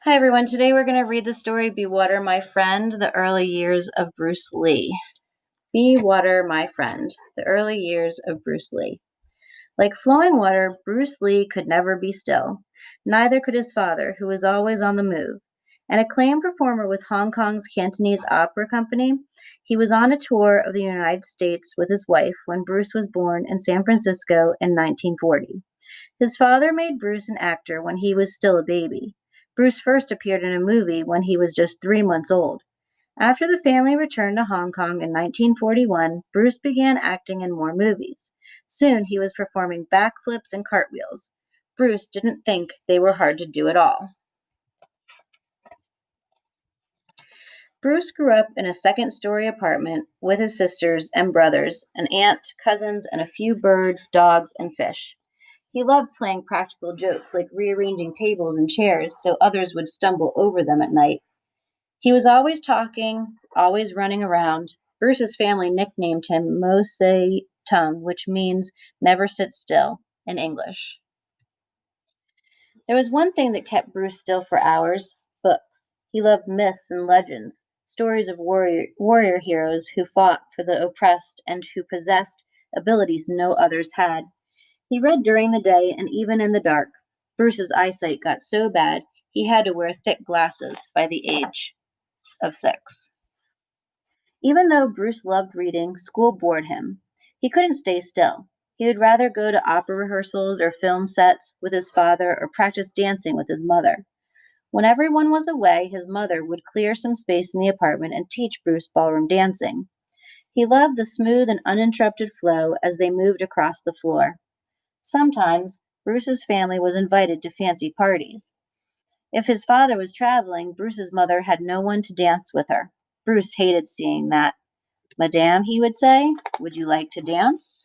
Hi, everyone. Today we're going to read the story Be Water, My Friend, The Early Years of Bruce Lee. Be Water, My Friend, The Early Years of Bruce Lee. Like flowing water, Bruce Lee could never be still. Neither could his father, who was always on the move. An acclaimed performer with Hong Kong's Cantonese Opera Company, he was on a tour of the United States with his wife when Bruce was born in San Francisco in 1940. His father made Bruce an actor when he was still a baby. Bruce first appeared in a movie when he was just 3 months old. After the family returned to Hong Kong in 1941, Bruce began acting in more movies. Soon he was performing backflips and cartwheels. Bruce didn't think they were hard to do at all. Bruce grew up in a second-story apartment with his sisters and brothers, an aunt, cousins, and a few birds, dogs, and fish. He loved playing practical jokes like rearranging tables and chairs so others would stumble over them at night. He was always talking, always running around. Bruce's family nicknamed him Mo Se Tung, which means never sit still in English. There was one thing that kept Bruce still for hours: books. He loved myths and legends, stories of warrior heroes who fought for the oppressed and who possessed abilities no others had. He read during the day and even in the dark. Bruce's eyesight got so bad he had to wear thick glasses by the age of 6. Even though Bruce loved reading, school bored him. He couldn't stay still. He would rather go to opera rehearsals or film sets with his father or practice dancing with his mother. When everyone was away, his mother would clear some space in the apartment and teach Bruce ballroom dancing. He loved the smooth and uninterrupted flow as they moved across the floor. Sometimes, Bruce's family was invited to fancy parties. If his father was traveling, Bruce's mother had no one to dance with her. Bruce hated seeing that. "Madame," he would say, "would you like to dance?"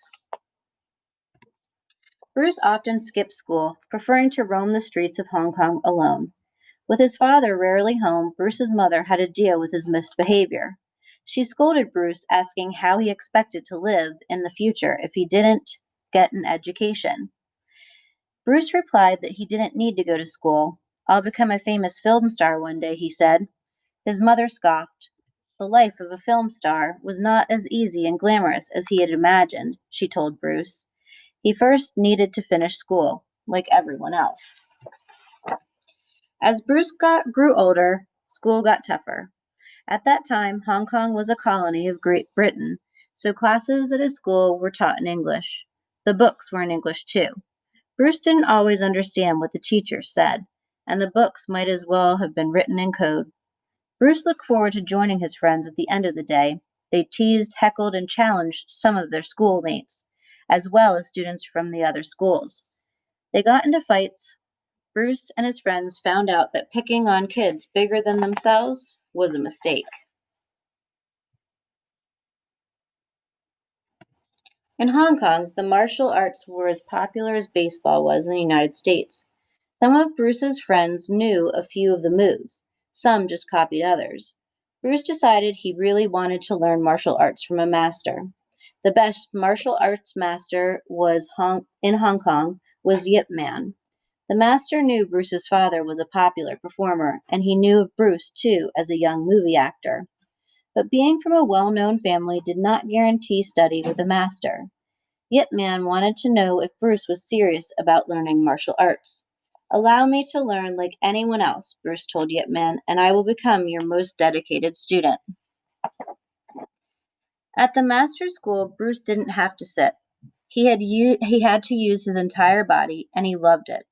Bruce often skipped school, preferring to roam the streets of Hong Kong alone. With his father rarely home, Bruce's mother had to deal with his misbehavior. She scolded Bruce, asking how he expected to live in the future if he didn't get an education. Bruce replied that he didn't need to go to school. "I'll become a famous film star one day," he said. His mother scoffed. The life of a film star was not as easy and glamorous as he had imagined, she told Bruce. He first needed to finish school, like everyone else. As Bruce grew older, school got tougher. At that time, Hong Kong was a colony of Great Britain, so classes at his school were taught in English. The books were in English too. Bruce didn't always understand what the teachers said, and the books might as well have been written in code. Bruce looked forward to joining his friends at the end of the day. They teased, heckled, and challenged some of their schoolmates, as well as students from the other schools. They got into fights. Bruce and his friends found out that picking on kids bigger than themselves was a mistake. In Hong Kong, the martial arts were as popular as baseball was in the United States. Some of Bruce's friends knew a few of the moves, some just copied others. Bruce decided he really wanted to learn martial arts from a master. The best martial arts master in Hong Kong was Yip Man. The master knew Bruce's father was a popular performer, and he knew of Bruce, too, as a young movie actor. But being from a well-known family did not guarantee study with a master. Yip Man wanted to know if Bruce was serious about learning martial arts. "Allow me to learn like anyone else," Bruce told Yip Man, "and I will become your most dedicated student." At the master's school, Bruce didn't have to sit. He had to use his entire body, and he loved it.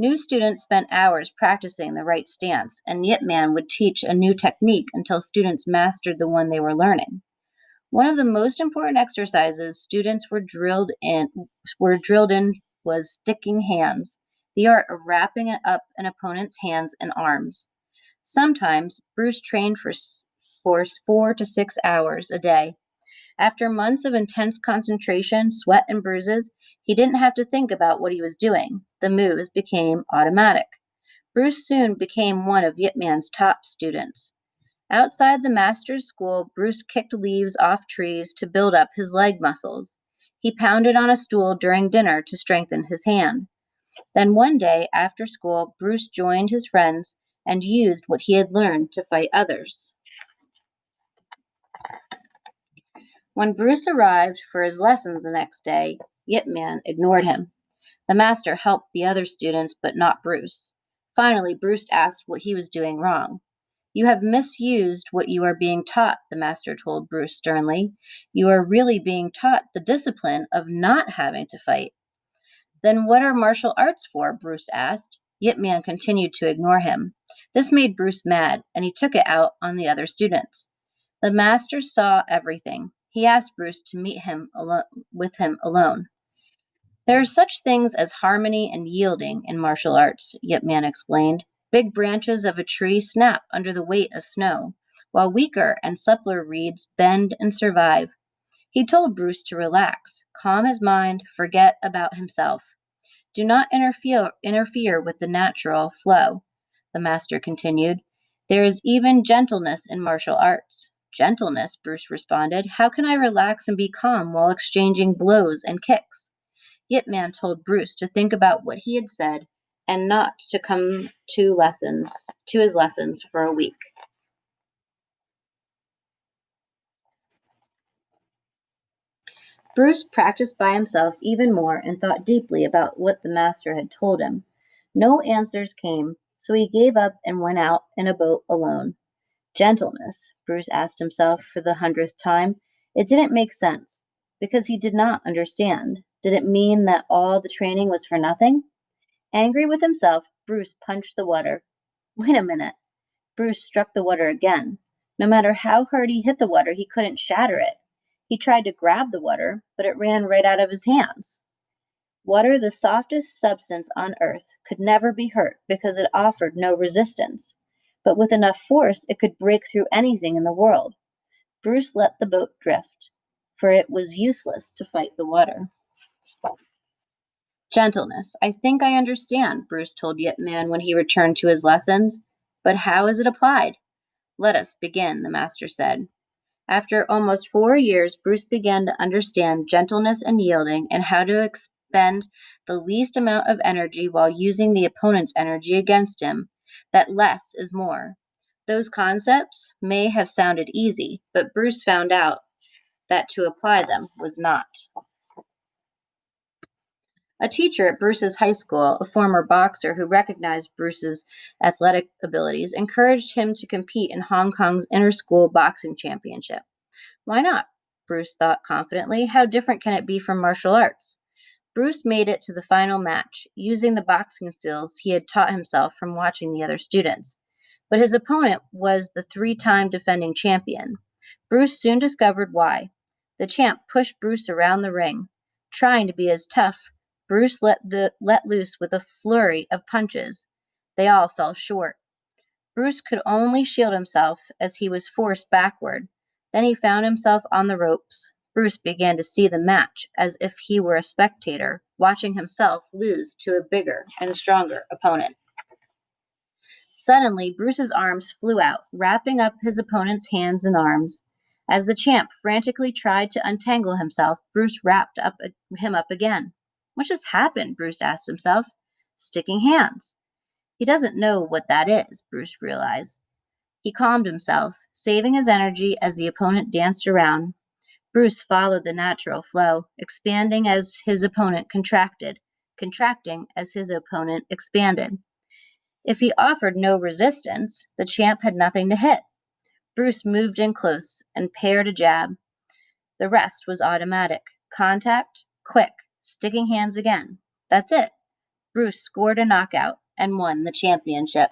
New students spent hours practicing the right stance, and Yip Man would teach a new technique until students mastered the one they were learning. One of the most important exercises students were drilled in was sticking hands, the art of wrapping up an opponent's hands and arms. Sometimes Bruce trained for 4 to 6 hours a day. After months of intense concentration, sweat, and bruises, he didn't have to think about what he was doing. The moves became automatic. Bruce soon became one of Yip Man's top students. Outside the master's school, Bruce kicked leaves off trees to build up his leg muscles. He pounded on a stool during dinner to strengthen his hand. Then one day, after school, Bruce joined his friends and used what he had learned to fight others. When Bruce arrived for his lessons the next day, Yip Man ignored him. The master helped the other students, but not Bruce. Finally, Bruce asked what he was doing wrong. You have misused what you are being taught, the master told Bruce sternly. You are really being taught the discipline of not having to fight. Then what are martial arts for? Bruce asked. Yip Man continued to ignore him. This made Bruce mad, and he took it out on the other students. The master saw everything. He asked Bruce to meet him with him alone. There are such things as harmony and yielding in martial arts, Yip Man explained. Big branches of a tree snap under the weight of snow, while weaker and suppler reeds bend and survive. He told Bruce to relax, calm his mind, forget about himself. Do not interfere with the natural flow, the master continued. There is even gentleness in martial arts. Gentleness, Bruce responded. How can I relax and be calm while exchanging blows and kicks? Yip Man told Bruce to think about what he had said and not to come to his lessons for a week. Bruce practiced by himself even more and thought deeply about what the master had told him. No answers came, so he gave up and went out in a boat alone. Gentleness, Bruce asked himself for the 100th time. It didn't make sense, because he did not understand. Did it mean that all the training was for nothing? Angry with himself, Bruce punched the water. Wait a minute. Bruce struck the water again. No matter how hard he hit the water, he couldn't shatter it. He tried to grab the water, but it ran right out of his hands. Water, the softest substance on earth, could never be hurt because it offered no resistance. But with enough force, it could break through anything in the world. Bruce let the boat drift, for it was useless to fight the water. Gentleness. I think I understand, Bruce told Yip Man when he returned to his lessons. But how is it applied? Let us begin, the master said. After almost 4 years, Bruce began to understand gentleness and yielding and how to expend the least amount of energy while using the opponent's energy against him, that less is more. Those concepts may have sounded easy, but Bruce found out that to apply them was not. A teacher at Bruce's high school, a former boxer who recognized Bruce's athletic abilities, encouraged him to compete in Hong Kong's inter-school boxing championship. Why not? Bruce thought confidently. How different can it be from martial arts? Bruce made it to the final match, using the boxing skills he had taught himself from watching the other students. But his opponent was the 3-time defending champion. Bruce soon discovered why. The champ pushed Bruce around the ring. Trying to be as tough, Bruce let loose with a flurry of punches. They all fell short. Bruce could only shield himself as he was forced backward. Then he found himself on the ropes. Bruce began to see the match as if he were a spectator, watching himself lose to a bigger and stronger opponent. Suddenly, Bruce's arms flew out, wrapping up his opponent's hands and arms. As the champ frantically tried to untangle himself, Bruce wrapped him up again. What just happened? Bruce asked himself. Sticking hands. He doesn't know what that is, Bruce realized. He calmed himself, saving his energy as the opponent danced around. Bruce followed the natural flow, expanding as his opponent contracted, contracting as his opponent expanded. If he offered no resistance, the champ had nothing to hit. Bruce moved in close and paired a jab. The rest was automatic. Contact, quick, sticking hands again. That's it. Bruce scored a knockout and won the championship.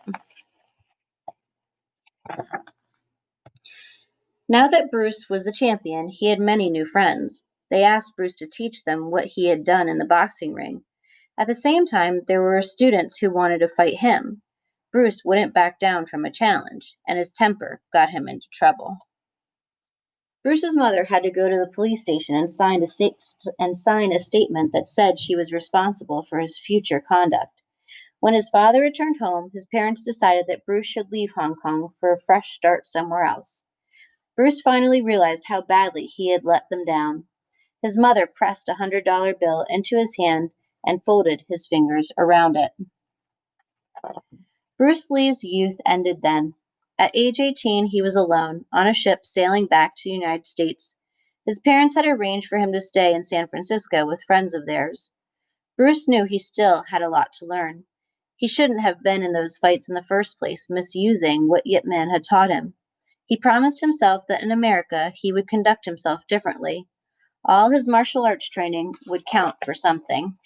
Now that Bruce was the champion, he had many new friends. They asked Bruce to teach them what he had done in the boxing ring. At the same time, there were students who wanted to fight him. Bruce wouldn't back down from a challenge, and his temper got him into trouble. Bruce's mother had to go to the police station and sign a statement that said she was responsible for his future conduct. When his father returned home, his parents decided that Bruce should leave Hong Kong for a fresh start somewhere else. Bruce finally realized how badly he had let them down. His mother pressed a $100 bill into his hand and folded his fingers around it. Bruce Lee's youth ended then. At age 18, he was alone, on a ship sailing back to the United States. His parents had arranged for him to stay in San Francisco with friends of theirs. Bruce knew he still had a lot to learn. He shouldn't have been in those fights in the first place, misusing what Yip Man had taught him. He promised himself that in America he would conduct himself differently. All his martial arts training would count for something.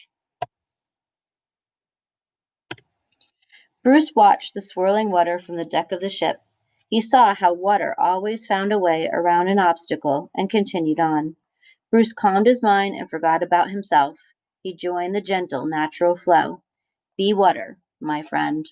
Bruce watched the swirling water from the deck of the ship. He saw how water always found a way around an obstacle and continued on. Bruce calmed his mind and forgot about himself. He joined the gentle, natural flow. Be water, my friend.